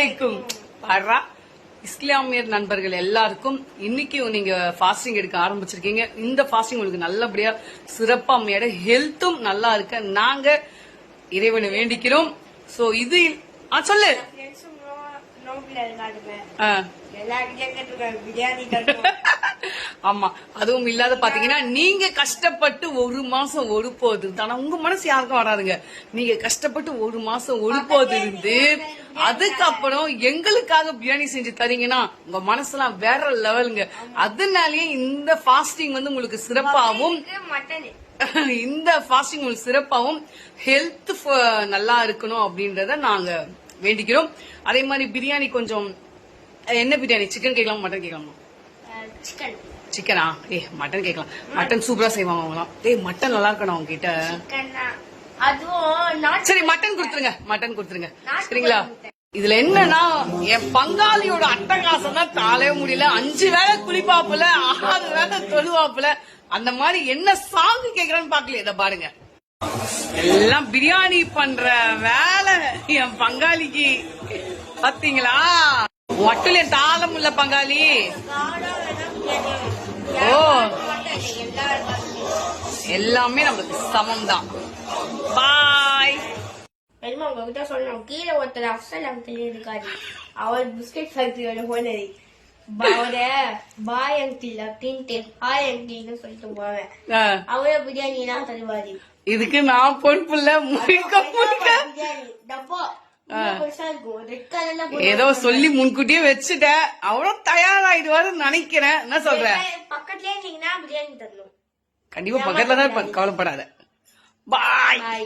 அலைக்கும். இஸ்லாமியர் நண்பர்கள் எல்லாருக்கும் இன்னைக்கு நீங்க ஃபாஸ்டிங் எடுக்க ஆரம்பிச்சிருக்கீங்க. இந்த ஃபாஸ்டிங் உங்களுக்கு நல்லபடியா சிறப்பா அம்மையோட ஹெல்த்தும் நல்லா இருக்க நாங்க இறைவனை வேண்டிக்கிறோம். சோ இது சொல்லு. ஆமா, அதுவும் இல்லாத பாத்தீங்கன்னா நீங்க கஷ்டப்பட்டு ஒரு மாசம் ஒருப்போது தானே உங்க மனசு யாருக்கும் வராதுங்க. நீங்க கஷ்டப்பட்டு ஒரு மாசம் ஒருப்போது இருந்து அதுக்கப்புறம் எங்களுக்காக பிரியாணி செஞ்சு தரீங்கன்னா உங்க மனசுலாம் வேற லெவலுங்க. அதனாலயே இந்த ஃபாஸ்டிங் வந்து உங்களுக்கு சிறப்பாகவும் இந்த ஃபாஸ்டிங் உங்களுக்கு சிறப்பாகவும் ஹெல்த் நல்லா இருக்கணும் அப்படின்றத நாங்க வேண்டிக்கிறோம். அதே மாதிரி பிரியாணி கொஞ்சம் என்ன பிரியாணி, சிக்கன் கேட்கலாமா மட்டன் கேட்கலாமா? சிக்கனா? மட்டன் கேட்கலாம். மட்டன் சூப்பரா செய்வாங்க அவங்களாம். மட்டன் நல்லா இருக்கணும் அவங்க கிட்ட. சரி மட்டன் கொடுத்துருங்க, மட்டன் கொடுத்துருங்க சரிங்களா? இதுல என்னன்னா என் பங்காளியோட அட்டகாசம் தான் தாளவே முடியல. 5 வேளை குளிப்பாப்புல, 6 வேளை தொழுவாப்புல. அந்த மாதிரி என்ன சாங் கேக்குறான்னு பாக்கல. இத பாருங்க, எல்லாம் பிரியாணி பண்ற வேலை என் பங்காளிக்கு. பாத்தீங்களா? மட்டும் என் தாளம் உள்ள பங்காளி. ஓ, எல்லாமே நமக்கு சமம் தான். பாய். உங்ககிட்ட சொல்லணும், கீழே ஒருத்தர் அஃசல் அங்கிள் இருக்காரு, அவர் பிஸ்கட் ஃபேக்டரியோட ஓனரு. அவரை பாய் அங்கிள் அப்படின்ட்டு ஹாய் அங்கிள்னு சொல்லிட்டு போவேன். அவரே பிரியாணி எல்லாம் தருவாரு. இதுக்கு நான் பொறுப்பு இல்ல. ஏதோ சொல்லி முன்கூட்டியே வச்சுட்டேன். அவ்வளவு தயாராயிடுவாருன்னு நினைக்கிறேன். என்ன சொல்ற? பக்கத்துலயே இருந்தீங்கன்னா பிரியாணி தரணும். கண்டிப்பா பக்கத்துல தான், கவலைப்படாத. பாய்.